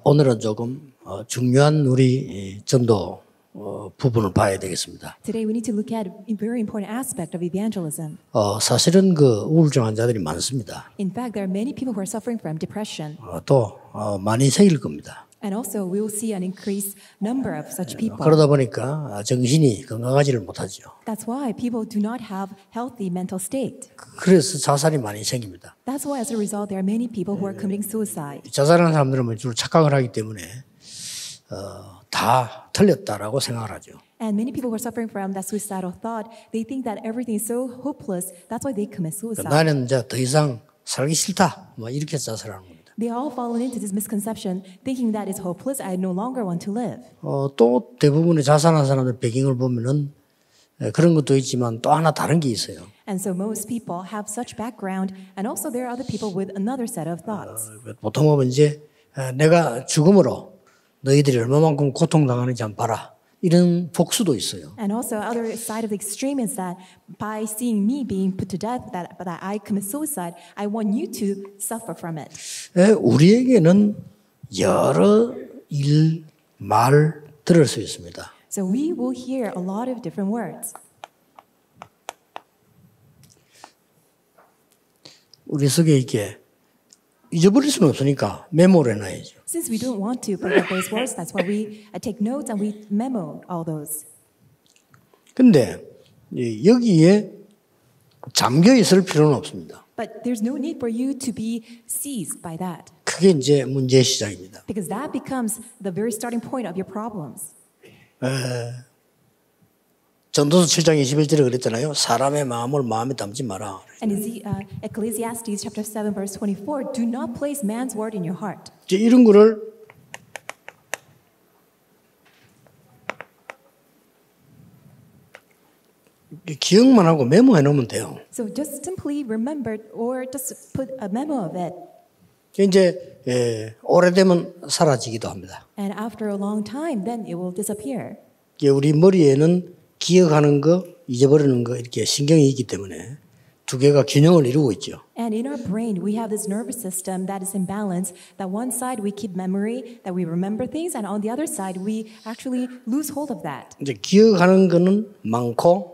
오늘은 조금 중요한 우리 전도 부분을 봐야 되겠습니다. Today we need to look at a very important aspect of evangelism. 사실은 그 우울증 환자들이 많습니다. In fact, there are many people who are suffering from depression. 또 많이 생길 겁니다. And also we will see an increased number of such people. 그러다 보니까 정신이 건강하지를 못하죠. That's why people do not have healthy mental state. 그래서 자살이 많이 생깁니다. That's why as a result there are many people who are committing suicide. 자살하는 사람들은 주로 착각을 하기 때문에 다 틀렸다라고 생각을 하죠. And many people who are suffering from that suicidal thought, they think that everything is so hopeless. That's why they commit suicide. 나는 이제 더 이상 살기 싫다. 뭐 이렇게 자살하는 겁니다. They all fallen into this misconception, thinking that it's hopeless. I no longer want to live. 또 대부분의 자살하는 사람들 배경을 보면은 그런 것도 있지만 또 하나 다른 게 있어요. And so most people have such background, and also there are other people with another set of thoughts. 보통 보면 이제 내가 죽음으로 너희들이 얼마만큼 고통당하는지 한번 봐라. 이런 복수도 있어요. And also other side of the extreme is that by seeing me being put to death, that I commit suicide, I want you to suffer from it. 우리에게는 여러 말 들을 수 있습니다. So we will hear a lot of different words. 우리 속에 이렇게 잊어버릴 수는 없으니까 메모를 해놔야죠. Since we don't want to forget those words, that's why we take notes and we memo all those. 근데 여기에 잠겨 있을 필요는 없습니다. But there's no need for you to be seized by that. 그게 이제 문제의 시작입니다. Because that becomes the very starting point of your problems. 전도서 7장 21절에 그랬잖아요. 사람의 마음을 마음에 담지 마라. And Ecclesiastes chapter 7 verse 24, do not place man's word in your heart. 이제 이런 거를 기억만 하고 메모해 놓으면 돼요. So just simply remember or just put a memo of it. 이제 오래되면 사라지기도 합니다. And after a long time, then it will disappear. 우리 머리에는 기억하는 거, 잊어버리는 거 이렇게 신경이 있기 때문에 두 개가 균형을 이루고 있죠. And in our brain, we have this nervous system that is in balance. That one side we keep memory, that we remember things, and on the other side we actually lose hold of that. 이제 기억하는 거는 많고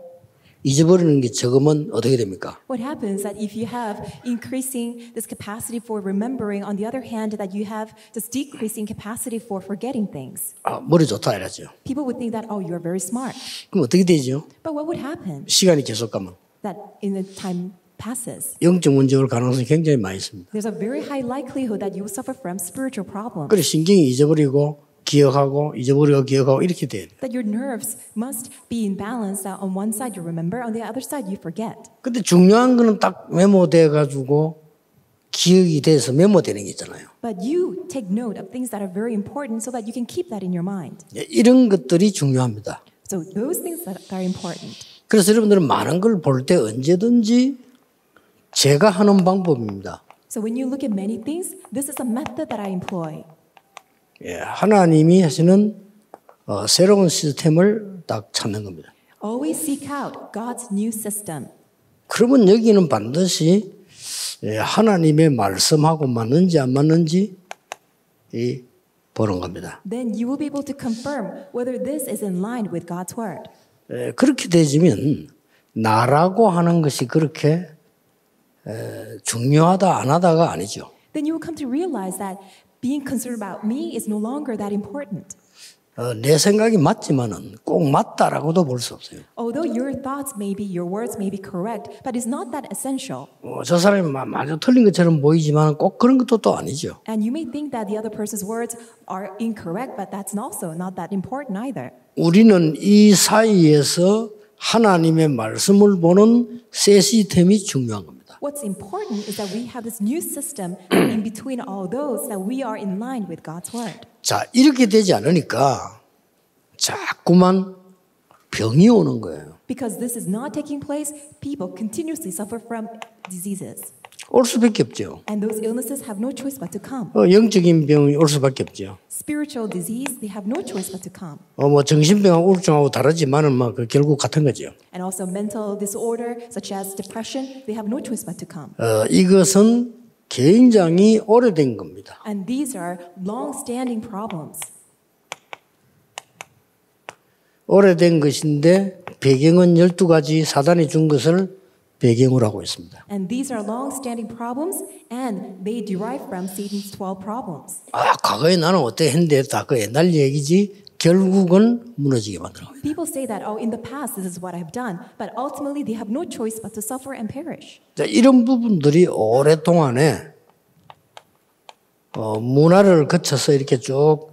잊어버리는 게 적으면 어떻게 됩니까? What happens that if you have increasing this capacity for remembering, on the other hand, that you have this decreasing capacity for forgetting things. 머리 좋다 이러죠. People would think that, oh, you're very smart. 그럼 어떻게 되죠? But what would happen? 시간이 계속 가면 That in the time passes, 영적 문제 올 가능성이 굉장히 많이 있습니다. there's a very high likelihood that you will suffer from spiritual problems. 그래 신경이 잊어버리고 기억하고 잊어버리고 기억하고 이렇게 돼야 돼요. That your nerves must be in balance. That on one side you remember, on the other side you forget. 근데 중요한 거는 딱 메모돼 가지고 기억이 돼서 메모되는 게 있잖아요. But you take note of things that are very important so that you can keep that in your mind. 이런 것들이 중요합니다. So those things that are important. 그래서 여러분들은 많은 걸 볼 때 언제든지 제가 하는 방법입니다. So when you look at many things, this is a method that I employ. 하나님이 하시는 새로운 시스템을 딱 찾는 겁니다. Always seek out God's new system. 그러면 여기는 반드시 하나님의 말씀하고 맞는지 안 맞는지 보는 겁니다. Then you will be able to confirm whether this is in line with God's word. 그렇게 되지면 나라고 하는 것이 그렇게 중요하다 안 하다가 아니죠. Then you will come to realize that being concerned about me is no longer that important. 내 생각이 맞지만은 꼭 맞다라고도 볼 수 없어요. Although your thoughts may be, your words may be correct, but it's not that essential. 저 사람이 마저 틀린 것처럼 보이지만 꼭 그런 것도 또 아니죠. And you may think that the other person's words are incorrect, but that's also not that important either. 우리는 이 사이에서 하나님의 말씀을 보는 새 시스템이 중요한 겁니다. What's important is that we have this new system in between all those that we are in line with God's word. 자, 이렇게 되지 않으니까 자꾸만 병이 오는 거예요. Because this is not taking place, people continuously suffer from diseases. 올 수밖에 없죠. And those illnesses have no choice but to come. 영적인 병이 올 수밖에 없죠. Spiritual disease, they have no choice but to come. 뭐 정신병하고 우울증하고 다르지만은 뭐 그 결국 같은 거죠. And also mental disorder such as depression, they have no choice but to come. 이것은 굉장히 오래된 겁니다. And these are long-standing problems. 오래된 것인데 배경은 12가지 사단이 준 것을 배경으로 하고 있습니다. And these are long-standing problems, and they derive from Satan's 12 problems. 과거에 나는 어떻게 했는데 다 그 옛날 얘기지 결국은 무너지게 만들어요. People say that, oh, in the past, this is what I've done, but ultimately they have no choice but to suffer and perish. 자, 이런 부분들이 오랫동안에 문화를 거쳐서 이렇게 쭉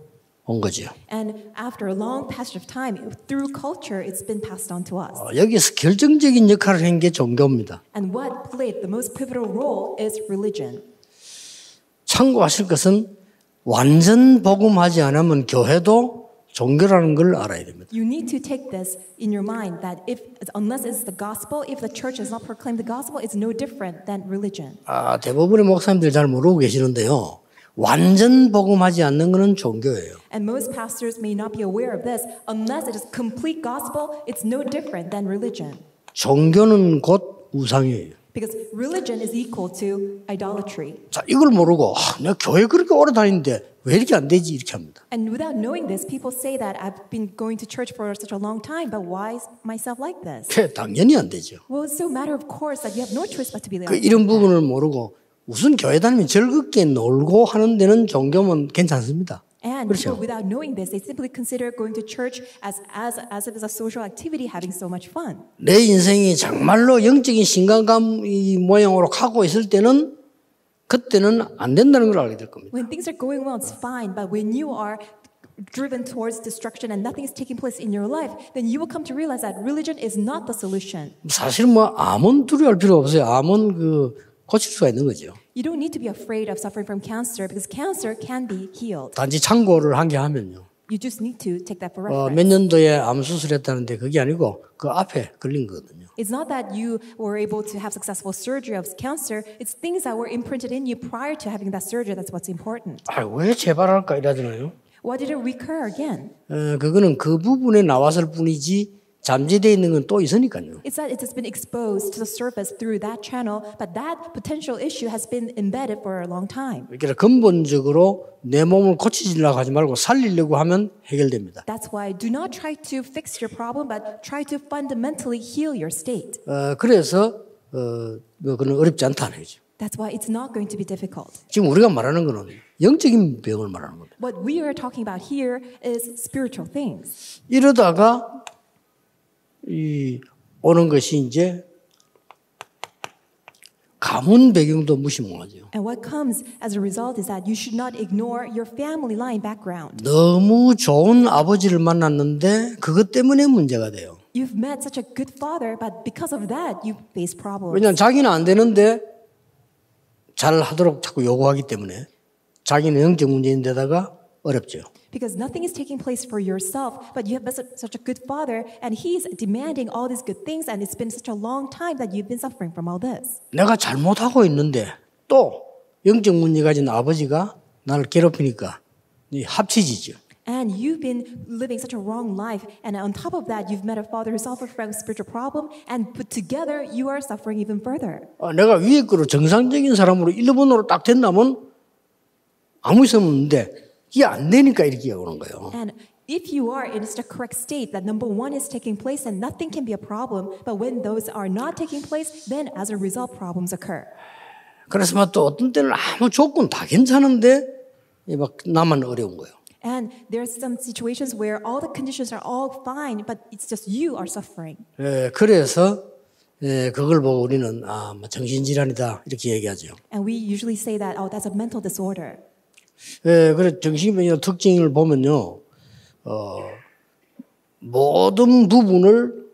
온 거죠. And after a long passage of time, through culture, it's been passed on to us. 여기서 결정적인 역할을 한 게 종교입니다. And what played the most pivotal role is religion. 참고하실 것은 완전 복음하지 않으면 교회도 종교라는 걸 알아야 됩니다. You need to take this in your mind that unless it's the gospel, if the church does not proclaim the gospel, it's no different than religion. 대부분의 목사님들 잘 모르고 계시는데요. 완전 복음하지 않는 것은 종교예요. And most pastors may not be aware of this. Unless it is complete gospel, it's no different than religion. 종교는 곧 우상이에요. Because religion is equal to idolatry. 자, 이걸 모르고 내가 교회 그렇게 오래 다니는데 왜 이렇게 안 되지 이렇게 합니다. And without knowing this, people say that I've been going to church for such a long time, but why is myself like this? 당연히 안 되죠. Well, it's so matter of course that you have no choice but to be like 이런 부분을 모르고 무슨 교회 다니면 즐겁게 놀고 하는 데는 종교면 괜찮습니다. And 그렇죠. people, without knowing this, they simply consider going to church as if it's a social activity, having so much fun. 내 인생이 정말로 영적인 신강감 이 모양으로 가고 있을 때는 그때는 안 된다는 걸 알게 될 겁니다. When things are going well, it's fine. But when you are driven towards destruction and nothing is taking place in your life, then you will come to realize that religion is not the solution. 사실 암은 두려워할 필요 없어요. 암은 고칠 수가 있는 거죠. You don't need to be afraid of suffering from cancer because cancer can be healed. 단지 참고를 한 게 하면요. You just need to take that for reference. 몇 년도에 암 수술했다는데 그게 아니고 그 앞에 걸린 거거든요. It's not that you were able to have successful surgery of cancer. It's things that were imprinted in you prior to having that surgery. That's what's important. 왜 재발할까 이러잖아요. Why did it recur again? 그거는 그 부분에 나왔을 뿐이지 잠재되어 있는 건 또 있으니까요. It's that it has been exposed to the surface through that channel, but that potential issue has been embedded for a long time. 그러니까 근본적으로 내 몸을 고치려고 하지 말고 살리려고 하면 해결됩니다. That's why do not try to fix your problem, but try to fundamentally heal your state. 그래서 그건 어렵지 않다는 거죠. That's why it's not going to be difficult. 지금 우리가 말하는 거는 영적인 병을 말하는 겁니다. What we are talking about here is spiritual things. 이러다가 오는 것이 이제 가문 배경도 무시무하죠. And what comes as a result is that you should not ignore your family line background. 너무 좋은 아버지를 만났는데 그것 때문에 문제가 돼요. You've met such a good father, but because of that, you face problems. 왜냐하면 자기는 안 되는데 잘 하도록 자꾸 요구하기 때문에 자기는 영적 문제인데다가 어렵죠. Because nothing is taking place for yourself, but you have such a good father, and he's demanding all these good things, and it's been such a long time that you've been suffering from all this. 내가 잘못하고 있는데 또 영적 문제 가진 아버지가 나를 괴롭히니까 합치지죠. And you've been living such a wrong life, and on top of that, you've met a father who suffered from a spiritual problem, and put together, you are suffering even further. 내가 위에 거로 정상적인 사람으로 1번으로 딱 된다면 아무 이상 없는데 이게 안 되니까 이렇게 오는 거예요. And if you are in such a correct state that number one is taking place and nothing can be a problem, but when those are not taking place, then as a result, problems occur. 그래서 또 어떤 때는 아무 조건 다 괜찮은데 막 나만 어려운 거예요. And there's some situations where all the conditions are all fine, but it's just you are suffering. 그래서 그걸 보고 우리는 정신질환이다 이렇게 얘기하죠. And we usually say that, oh, that's a mental disorder. 그래 정신병의 특징을 보면요, 모든 부분을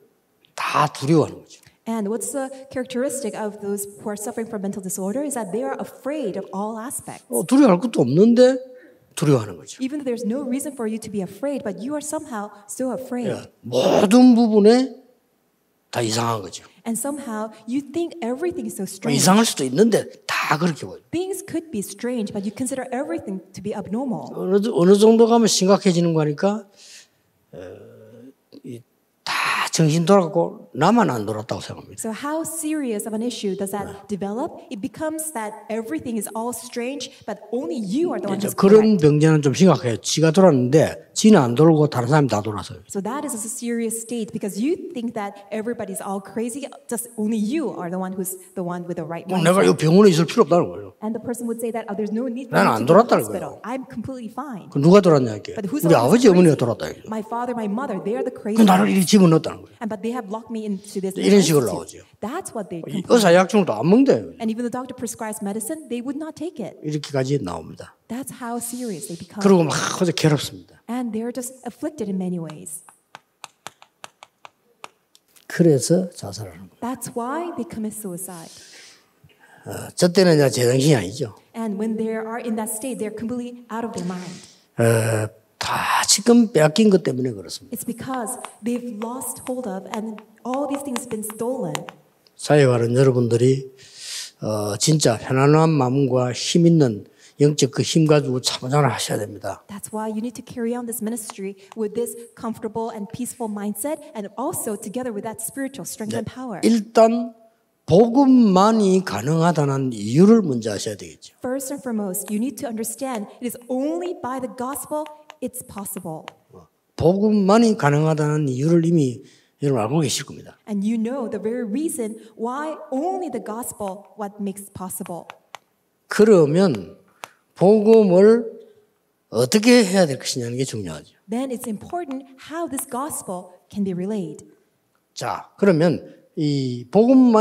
다 두려워하는 거죠. And what's the characteristic of those who are suffering from mental disorder is that they are afraid of all aspects. 두려워할 것도 없는데 두려워하는 거죠. Even though there's no reason for you to be afraid, but you are somehow so afraid. 모든 부분에 다 이상한 거죠. And somehow you think everything is so strange. 이상할 수도 있는데 다 그렇게 보여요. Things could be strange, but you consider everything to be abnormal. 어느 정도 가면 심각해지는 거니까 다 정신 돌아갔고 나만 안 돌았다고 생각합니다. So how serious of an issue does that develop? It becomes that everything is all strange, but only you are the one who's 그런 correct. 병자는 좀 심각해요. 지가 돌았는데 지는 안 돌고 다른 사람이 다 돌아서요. So that is a serious state because you think that everybody's all crazy, just only you are the one who's the one with the right 내가 이 mindset. 병원에 있을 필요 없다는 거예요. And the person would say that there's no need for 난 me 안 to go to 돌았다는 hospital. 거예요. I'm completely fine. 그 누가 돌았냐 이게. But who's 우리 the one 아버지 who's 어머니가 crazy? 돌았다 이게. My father, my mother, they are the crazy 그 나를 ones. 이렇게 집어넣었다는 거예요. But they have locked me into this. 이런 식으로 institute. 나오죠. That's what they 이 complain. 의사 약증도 안 먹대요. And even the doctor prescribes medicine, they would not take it. 이렇게까지 나옵니다. That's how serious they become. 그리고 막 어제 괴롭습니다. And they're just afflicted in many ways. 그래서 자살하는 거예요. That's why they commit suicide. 저 때는 이제 제정신이 아니죠. And when they are in that state, they're completely out of their mind. 다 지금 빼앗긴 것 때문에 그렇습니다. It's because they've lost hold of and all these things have been stolen. 사회가는 여러분들이 진짜 편안한 마음과 힘 있는 영적 그 힘 가지고 참여를 하셔야 됩니다. That's why you need to carry on this ministry with this comfortable and peaceful mindset and also together with that spiritual strength and power. 일단 복음만이 가능하다는 이유를 먼저 아셔야 되겠죠. First and foremost, you need to understand it is only by the gospel it's possible. 복음만이 가능하다는 이유를 이미 여러분 알고 계실 겁니다. And you know the very reason why only the gospel what makes possible. 그러면 복음을 어떻게 해야 될 것이냐는 게 중요하죠. Then it's important how this gospel can be relayed. 자, 그러면 이 복음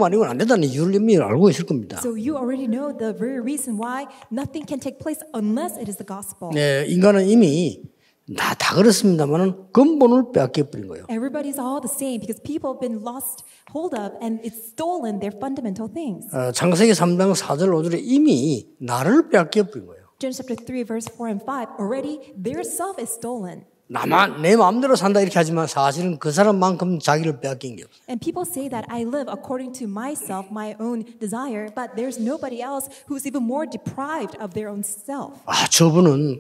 아니고는 안 된다는 이유를 이미 알고 계실 겁니다. So you already know the very reason why nothing can take place unless it is the gospel. 네, 인간은 이미 다 그렇습니다만은 근본을 빼앗겨 버린 거예요. Everybody's all the same because people have been lost hold of and it's stolen their fundamental things. 창세기 3장 4절 5절에 이미 나를 빼앗겨 버린 거예요. Genesis chapter 3 verse 4 and 5 already their self is stolen. 나만 내 마음대로 산다 이렇게 하지만 사실은 그 사람만큼 자기를 빼앗긴 게 없어요. And people say that I live according to myself, my own desire, but there's nobody else who's even more deprived of their own self. 저분은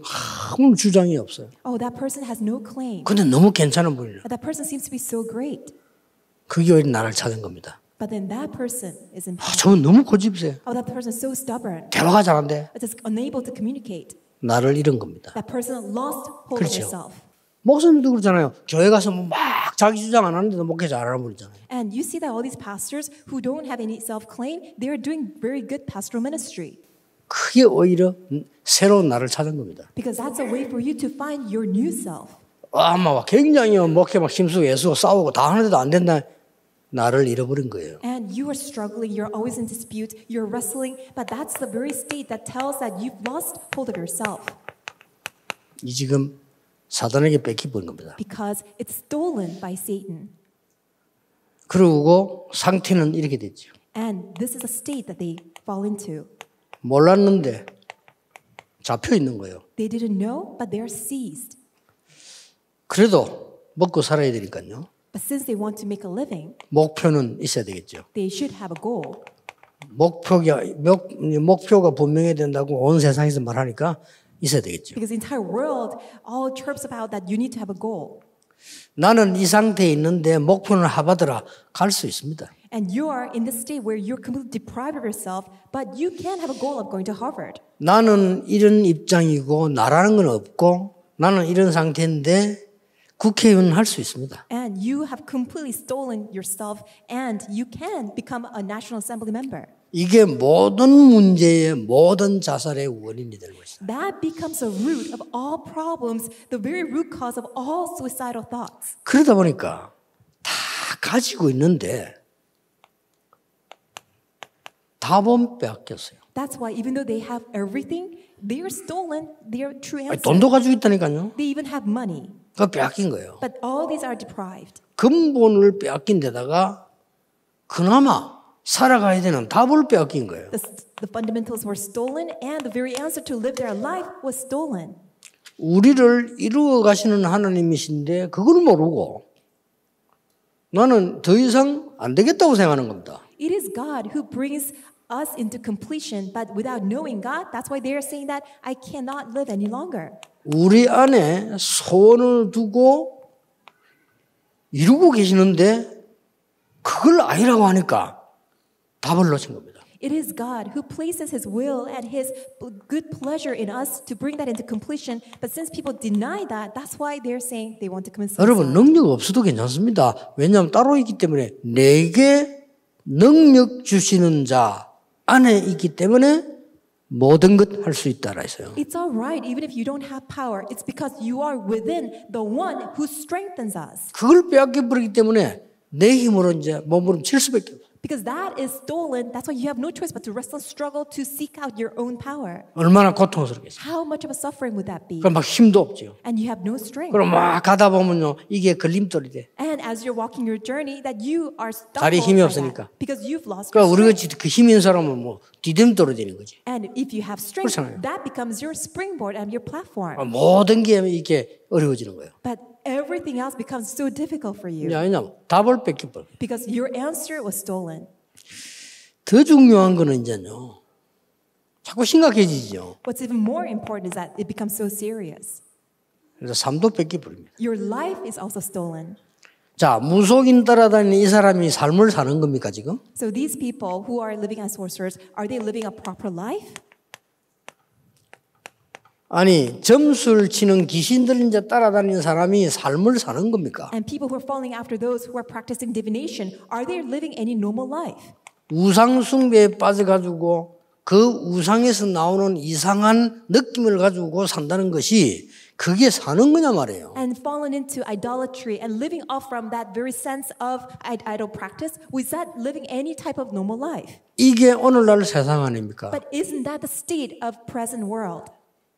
아무 주장이 없어요. Oh, that person has no claim. 근데 너무 괜찮은 분이에요. That person seems to be so great. 그게 오히려 나를 찾은 겁니다. But then that person is in pain. 저분 너무 고집세요. Oh, that person is so stubborn. 대화가 잘한데 Just unable to communicate. 나를 잃은 겁니다. That person lost hold of 그렇죠. herself. 목사님도 그렇잖아요. 교회 가서 막 자기 주장 안 하는데도 목회 잘하는 분이잖아요. And you see that all these pastors who don't have any self-claim, they are doing very good pastoral ministry. 그게 오히려 새로운 나를 찾은 겁니다. Because that's a way for you to find your new self. 아마 굉장히 목회 막 힘쓰고 예수고 싸우고 다 하는데도 안 된다. 나를 잃어버린 거예요. And you are struggling, you're always in dispute, you're wrestling, but that's the very state that tells that you've lost hold of yourself. 이 지금 사단에게 뺏기버린 겁니다. Because it's stolen by Satan. 그리고 상태는 이렇게 됐죠. And this is a state that they fall into. 몰랐는데 잡혀 있는 거예요. They didn't know, but they're seized. 그래도 먹고 살아야 되니까요. But since they want to make a living, 목표는 있어야 되겠죠. they should have a goal. 목표가 분명해야 된다고 온 세상에서 말하니까 있어야 되겠죠. Because the entire world all chirps about that you need to have a goal. 나는 이 상태에 있는데 목표는 하버드라 갈 수 있습니다. And you are in this state where you're completely deprived of yourself, but you can have a goal of going to Harvard. 나는 이런 입장이고 나라는 건 없고 나는 이런 상태인데 국회의원 할 수 있습니다. And you have completely stolen yourself and you can become a National Assembly member. 이게 모든 문제의 모든 자살의 원인이 될 것이다. That becomes a root of all problems, the very root cause of all suicidal thoughts. 그러다 보니까 다 가지고 있는데 답은 빼앗겼어요. That's why even though they have everything, they are stolen their true answer. 돈도 가지고 있다니까요. They even have money, 그거 빼앗긴 거예요. but all these are deprived. 근본을 빼앗긴 데다가 그나마 살아가야 되는 답을 빼앗긴 거예요. The fundamentals were stolen and the very answer to live their life was stolen. 우리를 이루어 가시는 하나님이신데 그걸 모르고 나는 더 이상 안 되겠다고 생각하는 겁니다. It is God who brings us into completion, but without knowing God, that's why they are saying that I cannot live any longer. 우리 안에 소원을 두고 이루고 계시는데 그걸 아니라고 하니까 답을 놓친 겁니다. It is God who places His will and His good pleasure in us to bring that into completion. But since people deny that, that's why they're saying they want to commit 여러분 suicide. 능력 없어도 괜찮습니다. 왜냐하면 따로 있기 때문에 내게 능력 주시는 자 안에 있기 때문에 모든 것 할 수 있다라 했어요. It's all right, even if you don't have power. It's because you are within the one who strengthens us. 그걸 빼앗겨 버리기 때문에 내 힘으로 이제 몸으로 칠 수밖에 없어요. Because that is stolen, that's why you have no choice but to wrestle and struggle to seek out your own power. 얼마나 고통스럽겠어요. How much of a suffering would that be? 그럼 막 힘도 없죠. And you have no strength. 그럼 막 가다 보면요 이게 걸림돌이 돼. And as you're walking your journey, that you are 다리 stumbled 힘이 by 없으니까. that because you've lost 그러니까 your 우리가 strength. 그 힘 있는 사람은 뭐 디딤돌이 되는 거지. And if you have strength, 그렇잖아요. that becomes your springboard and your platform. 모든 게 이렇게 어려워지는 거예요. But everything else becomes so difficult for you 왜냐하면 답을 뺏겨버려. because your answer was stolen. 더 중요한 거는 이제요. 자꾸 심각해지죠. What's even more important is that it becomes so serious. 그래서 삶도 뺏겨버립니다. Your life is also stolen. 자, 무속인 따라다니는 이 사람이 삶을 사는 겁니까 지금? So these people who are living as sorcerers, are they living a proper life? 아니 점수를 치는 귀신들 이제 따라다니는 사람이 삶을 사는 겁니까? And people who are following after those who are practicing divination, are they living any normal life? 우상 숭배에 빠져가지고 그 우상에서 나오는 이상한 느낌을 가지고 산다는 것이 그게 사는 거냐 말이에요. And fallen into idolatry and living off from that very sense of idol practice, was that living any type of normal life? 이게 오늘날 세상 아닙니까? But isn't that the state of present world?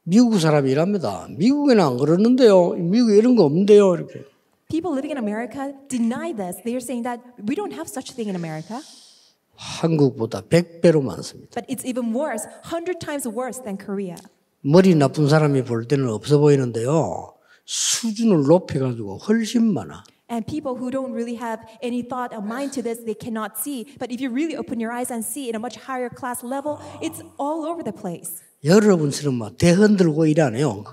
미국 사람이 이랍니다. 미국에는 안 그러는데요. 미국에 이런 거 없는데요. 이렇게. People living in America deny this. They are saying that we don't have such a thing in America. 한국보다 100배로 많습니다. But it's even worse, 100 times worse than Korea. 머리 나쁜 사람이 볼 때는 없어 보이는데요. 수준을 높여가지고 훨씬 많아. And people who don't really have any thought or mind to this, they cannot see. But if you really open your eyes and see in a much higher class level, it's all over the place. 여러분처럼 막 대흔들고 일 안 해요.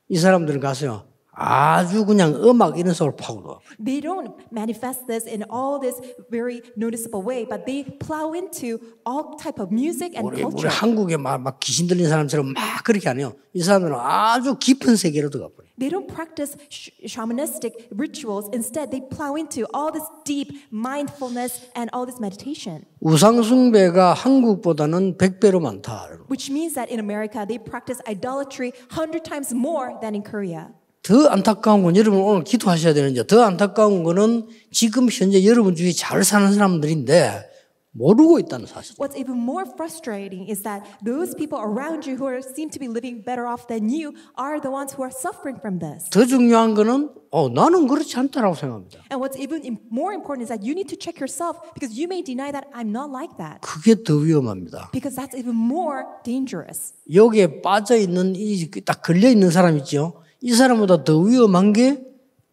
이 사람들은 가서요. 아주 그냥 음악 이런 속으로 파고들어. They don't manifest this in all this very noticeable way, but they plow into all type of music and 우리 culture. 한국에 막 귀신 들린 사람처럼 막 그렇게 안 해요. 이 사람들은 아주 깊은 세계로 들어가 버려요. They don't practice shamanistic rituals. Instead, they plow into all this deep mindfulness and all this meditation. 우상 숭배가 한국보다는 100배로 많다. Which means that in America, they practice idolatry 100 times more than in Korea. 더 안타까운 건 여러분 오늘 기도하셔야 되는데 더 안타까운 거는 지금 현재 여러분 주위에 잘 사는 사람들인데 모르고 있다는 사실. What's even more frustrating is that those people around you who seem to be living better off than you are the ones who are suffering from this. 더 중요한 거는 나는 그렇지 않다라고 생각합니다. And what's even more important is that you need to check yourself because you may deny that I'm not like that. 그게 더 위험합니다. Because that's even more dangerous. 여기에 빠져 있는 이 딱 걸려 있는 사람 있죠. 이 사람보다 더 위험한 게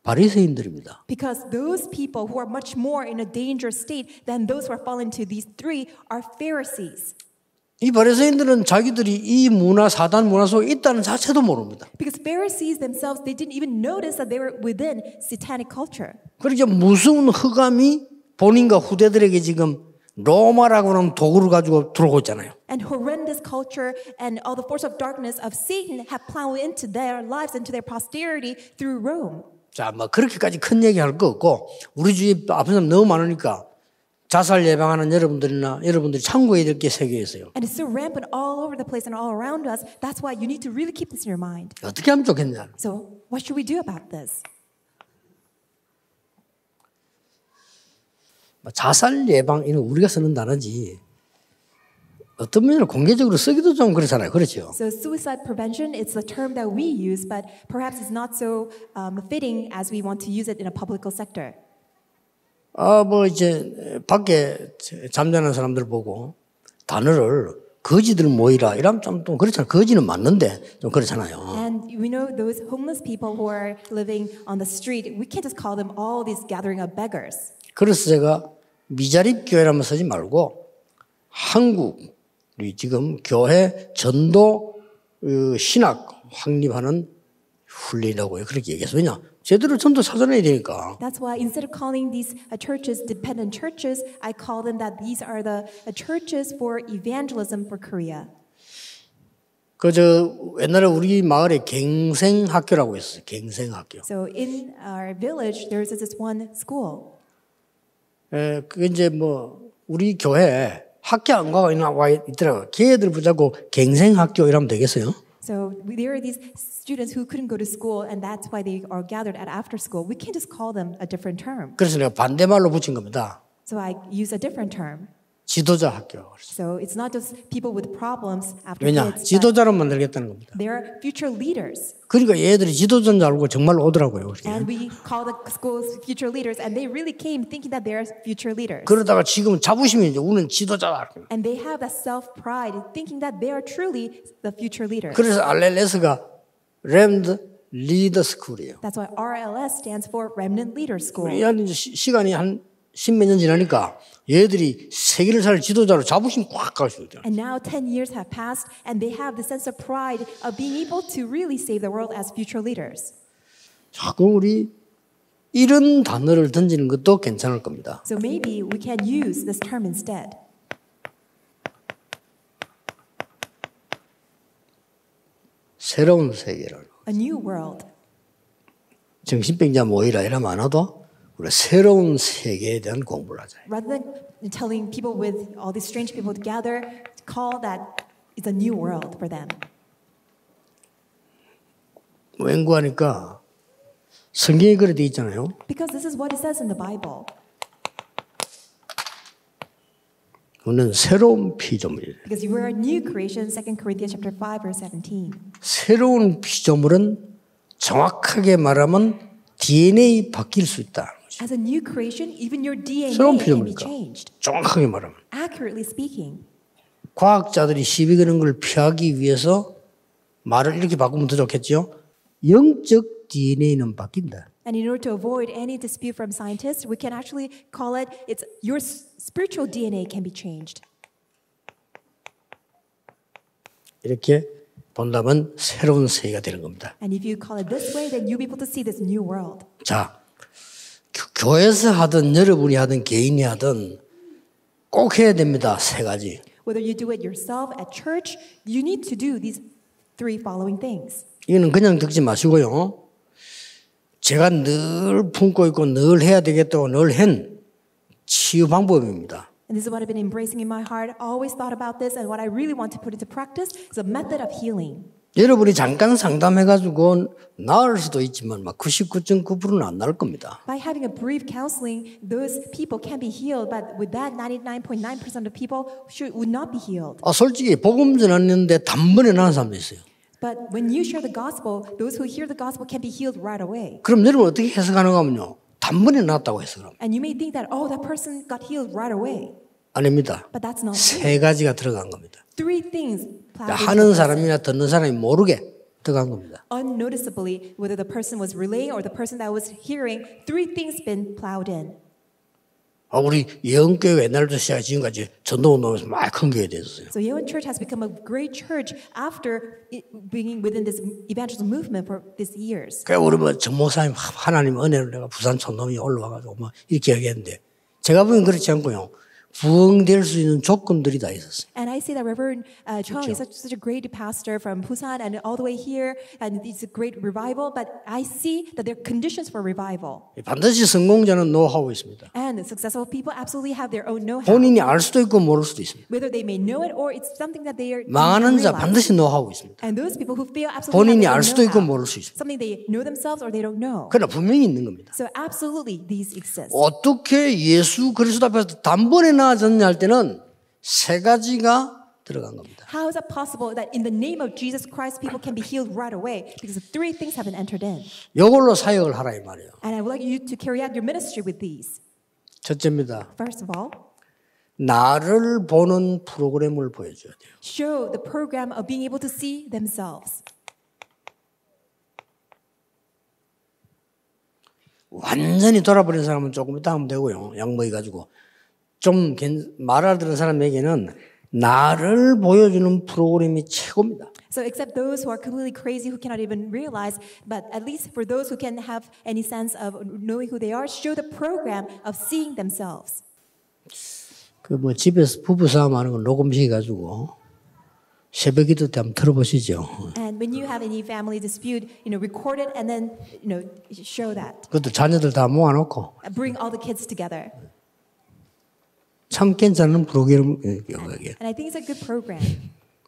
바리새인들입니다. Because those people who are much more in a dangerous state than those who are fallen to these three are Pharisees. 이 바리새인들은 자기들이 이 문화 사단 문화 속에 있다는 자체도 모릅니다. Because Pharisees themselves, they didn't even notice that they were within satanic culture. 그렇게 무서운 흑암이 본인과 후대들에게 지금 로마라고 하는 도구를 가지고 들어오고 있잖아요. And horrendous culture and all the force of darkness of Satan have plowed into their lives, into their posterity through Rome. 자, 뭐 그렇게까지 큰 얘기할 거 없고 우리 주위에 아픈 사람 너무 많으니까 자살 예방하는 여러분들이 참고해야 될 게 세 개 있어요. And it's so rampant all over the place and all around us. That's why you need to really keep this in your mind. 어떻게 하면 좋겠냐? So what should we do about this? 자살 예방 이는 우리가 쓰는 단어지 어떤 면으로 공개적으로 쓰기도 좀 그렇잖아요. 그렇죠? So suicide prevention, it's the term that we use, but perhaps it's not so fitting as we want to use it in a public sector. 뭐 이제 밖에 잠자는 사람들 보고 단어를 거지들 모이라 이러면 좀 그렇잖아요. 거지는 맞는데 좀 그렇잖아요. And we know those homeless people who are living on the street, we can't just call them all these gathering of beggars. 그래서 제가 미자립 교회라면 쓰지 말고 한국이 지금 교회 전도 신학 확립하는 훈련이라고요. 그렇게 얘기해서 왜냐 제대로 전도 찾아내야 되니까. That's why instead of calling these churches dependent churches, I call them that these are the churches for evangelism for Korea. 옛날에 우리 마을에 갱생학교라고 있었어요. 갱생학교. So in our village, there is this one school. 그게 이제 우리 교회에 학교 안 가고 있더라고요. 걔들 붙잡고 갱생학교 이러면 되겠어요? So there are these students who couldn't go to school, and that's why they are gathered at after school. We can't just call them a different term. 그래서 내가 반대말로 붙인 겁니다. So I use a different term. 지도자 학교. So it's not just people with problems after 왜냐? kids, but 지도자로 만들겠다는 겁니다. they're future leaders. 그러니까 얘들이 지도자인 줄 알고 정말 오더라고요. And we call the schools future leaders, and they really came thinking that they're future leaders. 그러다가 지금 자부심이 이제 우리는 지도자다. And they have that self-pride, thinking that they are truly the future leaders. 그래서 RLS가 Remnant Leader School이에요. That's why RLS stands for Remnant Leader School. 이 이제 시간이 한 10몇 년 지나니까 얘들이 세계를 살 지도자로 자부심 꽉 가지고 있더라고요. And now 10 years have passed, and they have the sense of pride of being able to really save the world as future leaders. 자꾸 우리 이런 단어를 던지는 것도 괜찮을 겁니다. So maybe we can use this term instead. 새로운 세계를. A new world. 정신병자 모이라 이러면 안 와도 우리 새로운 세계에 대한 공부를 하자. Rather than telling people with all these strange people together, call that it's a new world for them. 웬구하니까 성경에 그래 돼 있잖아요. Because this is what it says in the Bible. 우리는 새로운 피조물이에요. Because you are a new creation, 2 Corinthians chapter 5, verse 17. 새로운 피조물은 정확하게 말하면 DNA 바뀔 수 있다. As a new creation, even your DNA 새로운 can be 피조물이니까. changed. 정확하게 말하면. Accurately speaking. 과학자들이 시비 거는 걸 피하기 위해서 말을 이렇게 바꾸면 더 좋겠죠. 영적 DNA는 바뀐다. And in order to avoid any dispute from scientists, we can actually call it, it's your spiritual DNA can be changed. 이렇게 본다면 새로운 세계가 되는 겁니다. And if you call it this way, then you'll be able to see this new world. 자, 교회에서 하든 여러분이 하든 개인이 하든 꼭 해야 됩니다. 세 가지. Whether you do it yourself at church, you need to do these three following things. 이거는 그냥 듣지 마시고요. 제가 늘 품고 있고 늘 해야 되겠다고 늘 한 치유 방법입니다. And this is what I've been embracing in my heart. I always thought about this, and what I really want to put into practice is a method of healing. 여러분이 잠깐 상담해가지고 나을 수도 있지만 막 99.9%는 안 나을 겁니다. By having a brief counseling, those people can be healed, but with that, 99.9% of people would not be healed. 솔직히 복음 전했는데 단번에 나은 사람도 있어요. But when you share the gospel, those who hear the gospel can be healed right away. 그럼 여러분 어떻게 해석하는가 하면요. 단번에 나았다고 해석을 합니다. And you may think that, oh, that person got healed right away. 아닙니다. But that's not true. 세 가지가 들어간 겁니다. Three things plowed into 하는 the person. 사람이나 듣는 사람이 모르게 들어간 겁니다. Unnoticeably, whether the person was relaying or the person that was hearing, three things been plowed in. 우리 예언교회가 옛날부터 시작해 지금까지 전도운동에서 막 큰 교회 됐어요. So Yeon Church has become a great church after being within this evangelism movement for these years. 그러니까 우리 전 목사님 하나님 은혜로 내가 부산 촌놈이 올라와가지고 뭐 이렇게 얘기했는데 제가 보기엔 그렇지 않고요. 부흥될 수 있는 조건들이 다 있었어요. And I see that Reverend Chung is such a great pastor from Busan and all the way here, and it's a great revival. But I see that there are conditions for revival. 반드시 성공자는 노하우 있습니다. And successful people absolutely have their own know-how. 본인이 알 수도 있고 모를 수도 있습니다. Whether they may know it or it's something that they are 망하는 자 realize. 반드시 노하우 있습니다. And those people who fail absolutely 본인이 have 알 their 수도 own 있고 know-how. 모를 수 있습니다. Something they know themselves or they don't know. 그러나 분명히 있는 겁니다. So absolutely these exist. 어떻게 예수 그리스도 앞에서 단번에 나아졌냐 할 때는 세 가지가 들어간 겁니다. How is it possible that in the name of Jesus Christ people can be healed right away? Because three things have been entered in. 이걸로 사역을 하라 이 말이에요. And I would like you to carry out your ministry with these. 첫째입니다. First of all, 나를 보는 프로그램을 보여줘야 돼요. show the program of being able to see themselves. 완전히 돌아버린 사람은 조금 이따 하면 되고요. 약 먹여가지고 좀 말 알아듣는 사람에게는 나를 보여주는 프로그램이 최고입니다. So except those who are completely crazy who cannot even realize, but at least for those who can have any sense of knowing who they are, show the program of seeing themselves. 그 뭐 집에서 부부싸움 하는 거 녹음시켜 가지고 새벽기도 때 한번 들어보시죠. And when you have any family dispute, record it and then, show that. 그것도 자녀들 다 모아놓고 Bring all the kids together. 참 괜찮은 프로그램이에요. And I think it's a good program.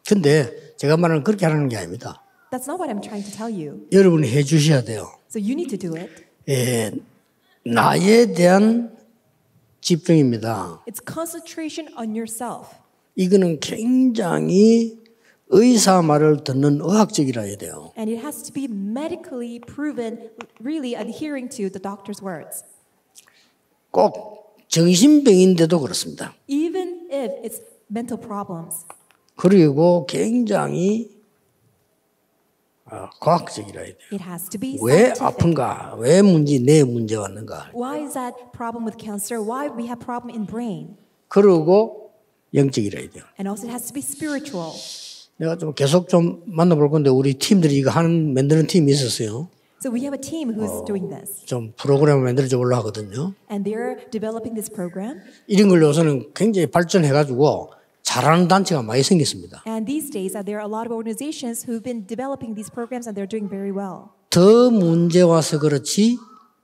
근데 제가 말하는 그렇게 하는 게 아닙니다. That's not what I'm trying to tell you. 여러분이 해 주셔야 돼요. So you need to do it. 나에 대한 집중입니다. It's concentration on yourself. 이거는 굉장히 의사 말을 듣는 의학적이라 해야 돼요. And it has to be medically proven, really adhering to the doctor's words. 꼭 정신병인데도 그렇습니다. Even if it's mental problems. 그리고 굉장히 과학적이라 해야 돼요. It has to be 왜 scientific. 아픈가? 왜 내 문제 왔는가? Why is that problem with cancer? Why we have problem in brain? 그리고 영적이라 해야 돼요. And also it has to be spiritual. 내가 좀 계속 좀 만나볼 건데 우리 팀들이 이거 만드는 팀이 있었어요. So we have a team who's doing this. 좀 프로그램을 만들어 보려고 하거든요. And they're developing this program. 이런 걸 요새는 굉장히 발전해가지고 잘하는 단체가 많이 생겼습니다. And these days, there are a lot of organizations who've been developing these programs and they're doing very well. 더 문제 와서 그렇지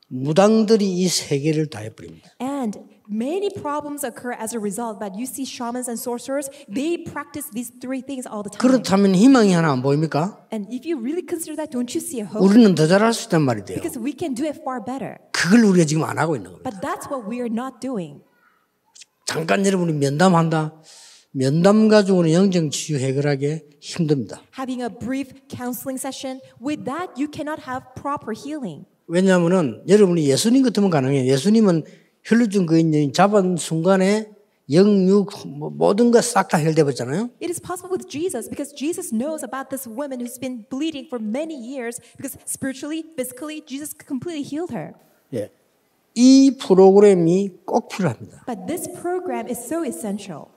무당들이 이 세계를 다 해버립니다. And many problems occur as a result, but you see shamans and sorcerers, they practice these three things all the time. 그렇다면 희망이 하나 안 보입니까? And if you really consider that, don't you see a hope? 우리는 더 잘할 수 있단 말이 돼요. Because we can do it far better. 그걸 우리가 지금 안 하고 있는 겁니다. But that's what we are not doing. 잠깐 여러분이 면담한다. 면담 가지고는 영적 치유 해결하기 힘듭니다. Having a brief counseling session, with that you cannot have proper healing. 왜냐하면은 여러분이 예수님 같으면 가능해요. 예수님은 혈루증 거인이 잡은 순간에 영육 모든 것 싹 다 해결돼 버렸잖아요. It is possible with Jesus because Jesus knows about this woman who's been bleeding for many years because spiritually, physically, Jesus completely healed her. 예. 이 프로그램이 꼭 필요합니다. But this program is so essential.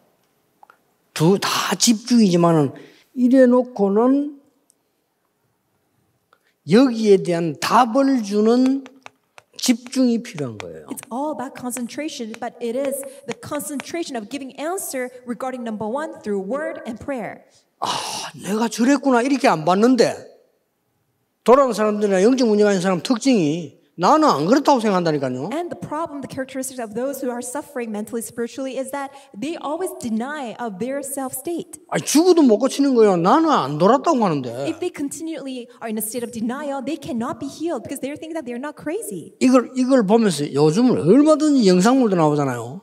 다 집중이지만은 이래 놓고는 여기에 대한 답을 주는 집중이 필요한 거예요. It's all about concentration, but it is the concentration of giving answer regarding number one through word and prayer. 내가 저랬구나 이렇게 안 봤는데 돌아온 사람들이나 영적 문제가 있는 사람 특징이 나는 안 그렇다고 생각한다니까요. And the problem, the characteristics of those who are suffering mentally, spiritually, is that they always deny of their self-state. 죽어도 못 고치는 거예요. 나는 안 돌았다고 하는데. If they continually are in a state of denial, they cannot be healed because they think that they're not crazy. 이걸 보면서 요즘은 얼마든지 영상물도 나오잖아요.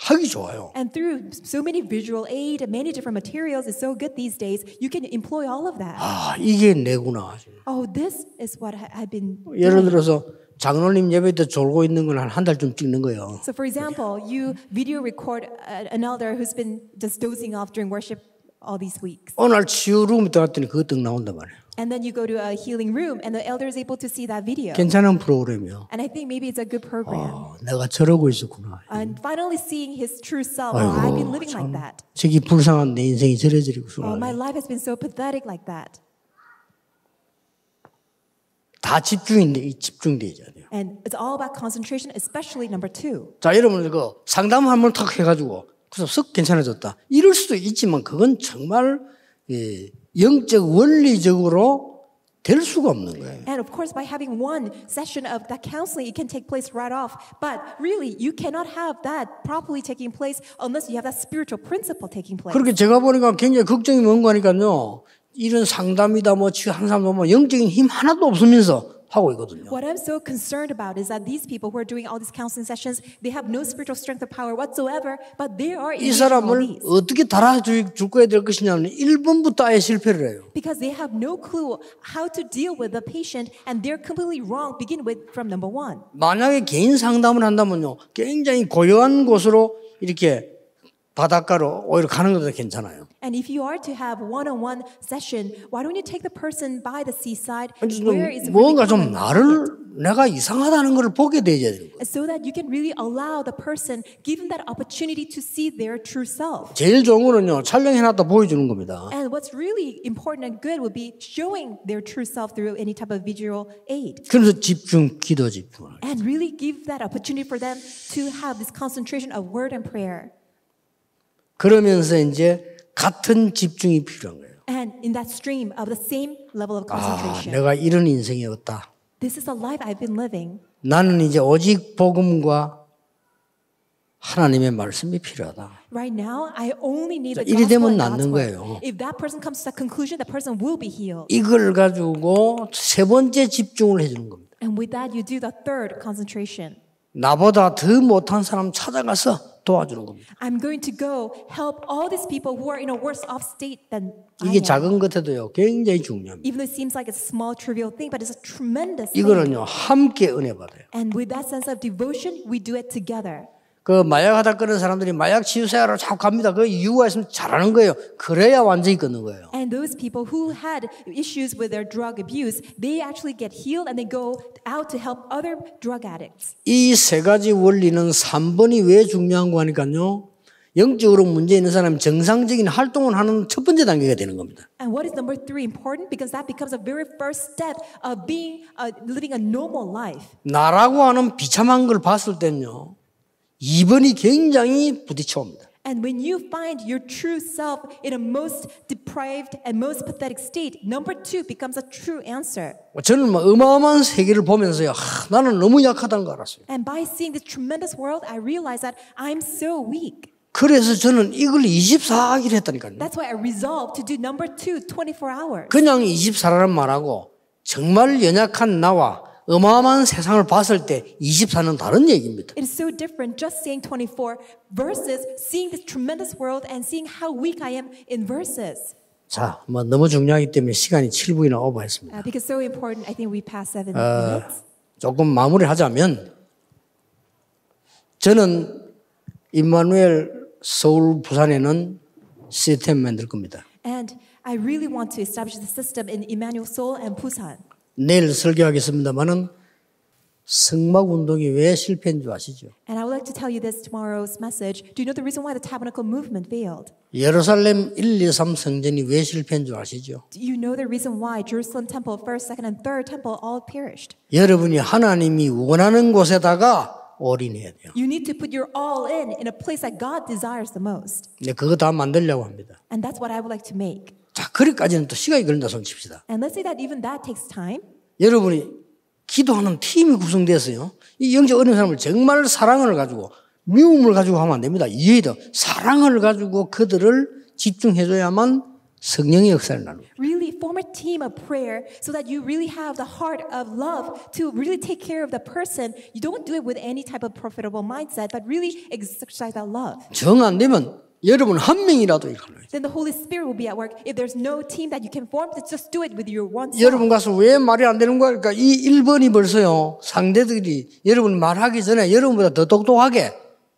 하기 좋아요. And through so many visual aid and many different materials, it's so good these days, you can employ all of that. 이게 내구나. Oh, this is what I've been 예를 doing. 들어서 장로님 예배 때 졸고 있는 건 한 달쯤 찍는 거예요. So for example, you video record an elder who's been just dozing off during worship all these weeks. 오늘 치유룸에 들어갔더니 그거 딱 나온단 말이에요. And then you go to a healing room and the elder is able to see that video. 괜찮은 프로그램이요. And I think maybe it's a good program. 내가 저러고 있었구나. And finally seeing his true self. Oh, I've been living like that. 저기 불쌍한 내 인생이 저래저리고 Oh, my 있구나. life has been so pathetic like that. 다 집중돼야 돼요. And it's all about concentration, especially number two. 자, 여러분 그 상담 한번 탁 해가지고 그래서 썩 괜찮아졌다. 이럴 수도 있지만 그건 정말 영적 원리적으로 될 수가 없는 거예요. And of course, by having one session of that counseling, it can take place right off. But really, you cannot have that properly taking place unless you have that spiritual principle taking place. 그렇게 제가 보니까 굉장히 걱정이 뭔 거니까요. 이런 상담이다 뭐 치유하는 사람도 뭐 영적인 힘 하나도 없으면서 하고 있거든요. What I'm so concerned about is that these people who are doing all these counseling sessions, they have no spiritual strength or power whatsoever, but they are 이 engaged in all 사람을 these. 어떻게 달아줄 거야 될 것이냐면 1번부터 아예 실패를 해요. Because they have no clue how to deal with the patient, and they're completely wrong. Begin with from number one. 만약에 개인 상담을 한다면요. 굉장히 고요한 곳으로 이렇게 바닷가로 오히려 가는 것도 괜찮아요. And if you are to have one-on-one session, why don't you take the person by the searside where it's really 뭔가 좀 calm and 나를 quiet? 내가 이상하다는 걸 보게 되어야 되는 거예요. And so that you can really allow the person, give them that opportunity to see their true self. 제일 좋은 거는요, 촬영해놨다 보여주는 겁니다. And what's really important and good would be showing their true self through any type of visual aid. 그래서 집중, 기도 집중. And really give that opportunity for them to have this concentration of word and prayer. 그러면서 이제 같은 집중이 필요한 거예요. And in that stream of the same level of 아, concentration. 내가 이런 인생이었다. This is the life I've been living. 나는 이제 오직 복음과 하나님의 말씀이 필요하다. Right now, I only need the 이리 gospel 되면 and God's 낫는 word. 거예요. If that person comes to that conclusion, that person will be healed. 이걸 가지고 세 번째 집중을 해주는 겁니다. And with that, you do the third concentration. 나보다 더 못한 사람 찾아가서 도와주는 겁니다. I'm going to go help all these people who are in a worse off state than I 이게 am. 작은 것 같아도요, 굉장히 중요합니다. Even though it seems like it's a small, trivial thing, but it's a tremendous thing. 이거는요, 함께 은혜 받아요. And with that sense of devotion, we do it together. 그 마약하다 끊는 사람들이 마약 치유사로 자꾸 갑니다. 그 이유가 있으면 잘하는 거예요. 그래야 완전히 끊는 거예요. And those people who had issues with their drug abuse, they actually get healed and they go out to help other drug addicts. 이 세 가지 원리는 3번이 왜 중요한 거 하니까요. 영적으로 문제 있는 사람이 정상적인 활동을 하는 첫 번째 단계가 되는 겁니다. And what is number 3 important? Because that becomes a very first step of being, living a normal life. 나라고 하는 비참한 걸 봤을 때는요. 2번이 굉장히 부딪혀옵니다. And when you find your true self in a most deprived and most pathetic state, number 2 becomes a true answer. 저는 어마어마한 세계를 보면서요. 나는 너무 약하다는 걸 알았어요. And by seeing this tremendous world, I realized that I'm so weak. 그래서 저는 이걸 24하기를 했다니까요. That's why I resolved to do number 2, 24 hours. 그냥 24라는 말하고 정말 연약한 나와 어마어마한 세상을 봤을 때 24는 다른 얘기입니다. It is so different just saying 24 versus seeing this tremendous world and seeing how weak I am in verses. 자, 너무 중요하기 때문에 시간이 7분이나 오버했습니다. Because so important, I think we passed 7 minutes. 조금 마무리하자면 저는 임마누엘 서울 부산에는 시스템 만들 겁니다. And I really want to establish the system in Emmanuel Seoul and Busan. 내일 설교하겠습니다만은 성막 운동이 왜 실패인 줄 아시죠? And I would like to tell you this tomorrow's message. Do you know the reason why the tabernacle movement failed? 예루살렘 1, 2, 3 성전이 왜 실패인 줄 아시죠? Do you know the reason why Jerusalem temple, first, second, and third temple all perished? 여러분이 하나님이 원하는 곳에다가 올인해야 돼요. You need to put your all in a place that God desires the most. 네, 그거 다 만들려고 합니다. And that's what I would like to make. 자, 거기까지는 또 시간이 걸린다 손 칩시다. And let's say that even that takes time. 여러분이 기도하는 팀이 구성돼서요. 이 영적 어려운 사람을 정말 사랑을 가지고 미움을 가지고 하면 안 됩니다. 이해도 사랑을 가지고 그들을 집중해줘야만 성령의 역사를 나눕니다. Really form a team of prayer so that you really have the heart of love to really take care of the person. You don't do it with any type of profitable mindset, but really exercise that love. 정 안 되면 여러분 한 명이라도 일하는 거예요. Then the Holy Spirit will be at work. If there's no team that you can form, then just do it with your one self. 여러분 가서 왜 말이 안 되는 거야? 그러니까 이 1번이 벌써요. 상대들이 여러분 말하기 전에 여러분보다 더 똑똑하게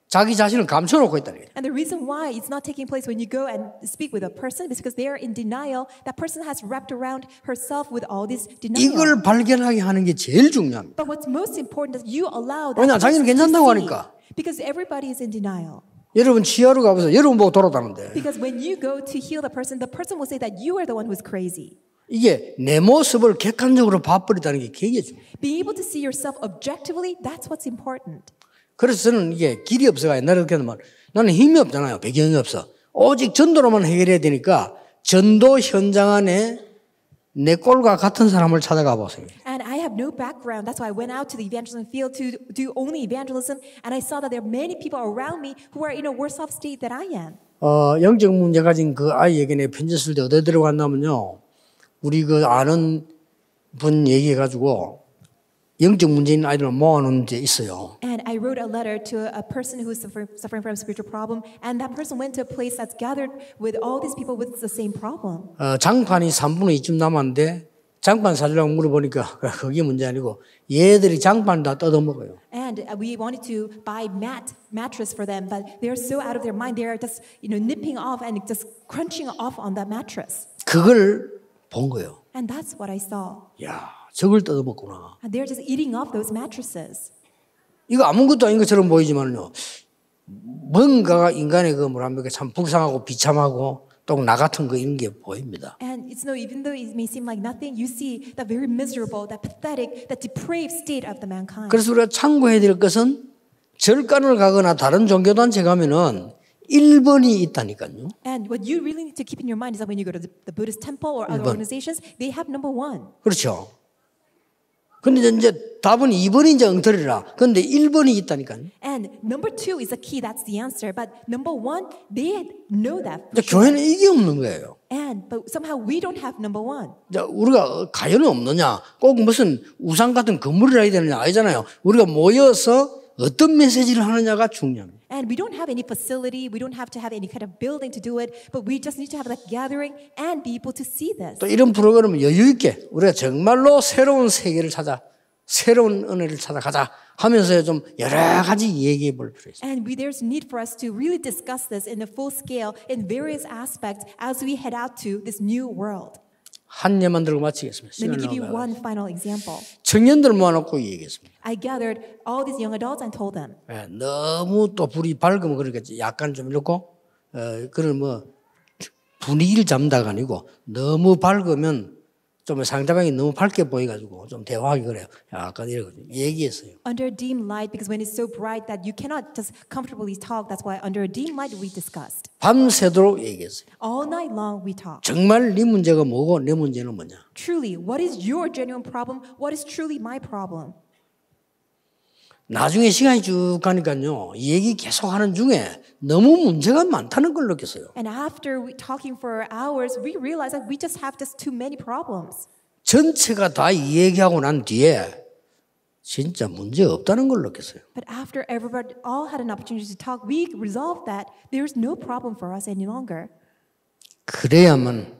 자기 자신을 감춰놓고 있다는 거예요. And the reason why it's not taking place when you go and speak with a person is because they are in denial. That person has wrapped around herself with all this denial. 이걸 발견하게 하는 게 제일 중요합니다. But what's most important is you allow that 왜냐, person 자기는 to 괜찮다고 see. 하니까. Because everybody is in denial. 여러분 치료하러 가보세요. 여러분 보고 돌아다는데 Because when you go to heal the person will say that you are the one who's crazy. 이게 내 모습을 객관적으로 봐버리다는 게 굉장히 중요해요. Being able to see yourself objectively, that's what's important. 그래서 저는 이게 길이 없어가 옛날에 그렇게 말 나는 힘이 없잖아요. 배경이 없어. 오직 전도로만 해결해야 되니까 전도 현장 안에 내 꼴과 같은 사람을 찾아가 보세요. And I have no background. That's why I went out to the evangelism field to do only evangelism. And I saw that there are many people around me who are in a worse off state than I am. 영적 문제 가진 그 아이에게 내 편지 쓸 때 어디 들어갔냐면요. 우리 그 아는 분 얘기해가지고 영적 문제 있는 아이들을 모아놓은 데 있어요. And I wrote a letter to a person who is suffering from a spiritual problem. And that person went to a place that's gathered with all these people with the same problem. 장판이 3분의 2쯤 남았는데 장판 사주라고 물어보니까 그게 문제 아니고 얘들이 장판 다 뜯어먹어요. And we wanted to buy mattress for them, but they're so out of their mind. They're just nipping off and just crunching off on that mattress. 그걸 본 거예요. And that's what I saw. 야, 저걸 뜯어먹구나. And they're just eating off those mattresses. 이거 아무것도 아닌 것처럼 보이지만요. 뭔가가 인간의 그 뭐랍니까 참 불쌍하고 비참하고 또 나 같은 거 이런 게 보입니다. And it's no, even though it may seem like nothing, you see that very miserable, that pathetic, that depraved state of the mankind. 그래서 우리가 참고해야 될 것은 절간을 가거나 다른 종교단체 가면은 1번이 있다니까요. And what you really need to keep in your mind is that when you go to the Buddhist temple or other organizations, they have number one. 그렇죠. 근데 이제 답은 2번이 이제 엉터리라. 근데 1번이 있다니까요. And number two is the key, that's the answer. But number one, they know that. 근데 교회는 이게 없는 거예요. But somehow we don't have number one. 우리가 가요는 없느냐? 꼭 무슨 우상 같은 건물을 해야 되느냐? 아니잖아요. 우리가 모여서 어떤 메시지를 하느냐가 중요합니다. And we don't have any facility, we don't have to have any kind of building to do it, but we just need to have that gathering and be able to see this. 또 이런 프로그램은 여유 있게 우리가 정말로 새로운 세계를 찾아 새로운 은혜를 찾아가자 하면서 좀 여러 가지 얘기해 볼 필요 있어요. And there's need for us to really discuss this in a full scale in various aspects as we head out to this new world. 한 예만 들고 마치겠습니다. Let me give you one final example. 청년들 모아놓고 얘기했습니다. I gathered all these young adults and told them. 너무 또 불이 밝으면 그러겠지. 약간 좀 이렇고 그런 뭐 분위기를 잡는다가 아니고 너무 밝으면 좀 상대방이 너무 밝게 보여가지고 좀 대화하기 그래요. 약간 이러고 얘기했어요. Under a dim light, because when it's so bright that you cannot just comfortably talk, that's why under a dim light we discussed. 밤새도록 얘기했어요. All night long we talked. 정말 네 문제가 뭐고 내 문제는 뭐냐. Truly, what is your genuine problem? What is truly my problem? 나중에 시간이 쭉 가니까요. 이 얘기 계속 하는 중에 너무 문제가 많다는 걸 느꼈어요. And after talking for hours, we realized that we just have just too many problems. 전체가 다 이 얘기하고 난 뒤에 진짜 문제 없다는 걸 느꼈어요. But after everybody all had an opportunity to talk, we resolved that there's no problem for us any longer. 그래야만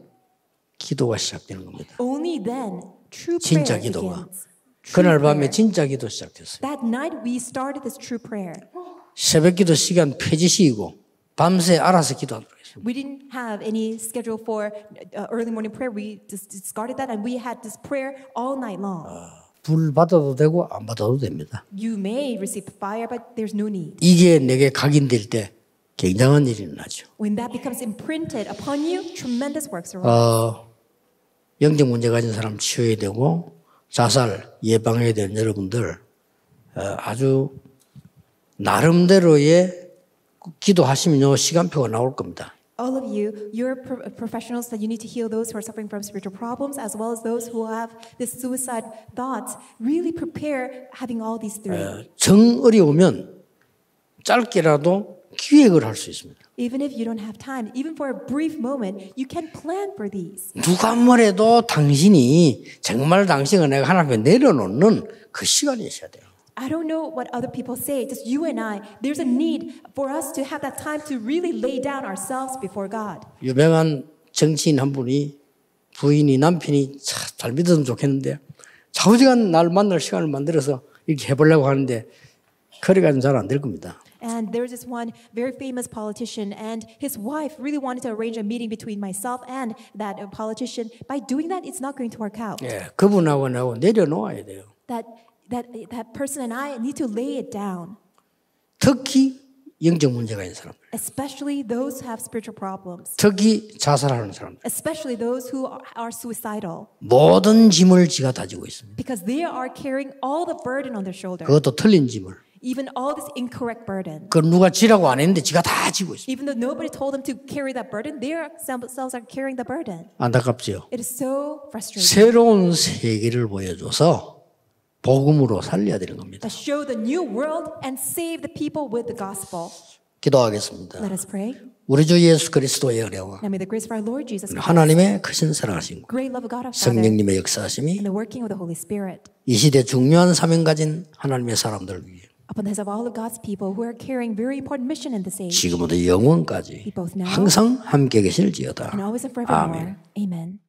기도가 시작되는 겁니다. Only then true prayer 진짜 기도가. begins. 그날 밤에 진짜 기도 시작됐어요. That night we started this true prayer. 새벽 기도 시간 폐지시키고 밤새 알아서 기도하도록 했습니다. We didn't have any schedule for early morning prayer. We just discarded that and we had this prayer all night long. 불 받아도 되고 안 받아도 됩니다. You may receive fire, but there's no need. 이게 내게 각인될 때 굉장한 일이 일어나죠. When that becomes imprinted upon you, tremendous works arise. 영적 문제 가진 사람 치유해야 되고 자살 예방해야 되는 여러분들 아주 나름대로의 기도하시면요 시간표가 나올 겁니다. All of you, you're professionals that you need to heal those who are suffering from spiritual problems as well as those who have this suicide thoughts. Really prepare having all these three. 정 어려우면 짧게라도 기획을 할 수 있습니다. Even if you don't have time, even for a brief moment, you can plan for these. 누가 뭐래도 당신이 정말 당신을 내가 하나님 앞에 내려놓는 그 시간이 있어야 돼요. I don't know what other people say, just you and I. There's a need for us to have that time to really lay down ourselves before God. 유명한 정치인 한 분이 부인이 남편이 잘 믿었으면 좋겠는데 좌우지간 날 만날 시간을 만들어서 이렇게 해보려고 하는데 거리가 좀 잘 안 될 겁니다. And there's this one very famous politician and his wife really wanted to arrange a meeting between myself and that politician. By doing that, it's not going to work out. 예, 그분하고 나하고 내려놓아야 돼요. That person and I need to lay it down. 특히 영적 문제가 있는 사람들. Especially those who have spiritual problems. 특히 자살하는 사람들. Especially those who are suicidal. 모든 짐을 지가 다지고 있습니다. Because they are carrying all the burden on their shoulders. 그것도 틀린 짐을. Even all this incorrect burden. 그 누가 지라고 안 했는데 지가 다 지고 있습니다. Even though nobody told them to carry that burden, they themselves are carrying the burden. 안타깝지요. It is so frustrating. 새로운 세계를 보여줘서 복음으로 살려야 되는 겁니다. That show the new world and save the people with the gospel. 기도하겠습니다. Let us pray. 우리 주 예수 그리스도의 은혜와 Now may the grace of our Lord Jesus Christ, 하나님의 크신 사랑하심과 great love of God our Father, 성령님의 역사하심이 and the working of the Holy Spirit 이 시대 중요한 사명 가진 하나님의 사람들을 위해 upon the heads of all of God's people who are carrying very important mission in this age, 지금부터 영원까지 be both now 항상 함께 계실지어다. and always and forevermore. 아멘. Amen.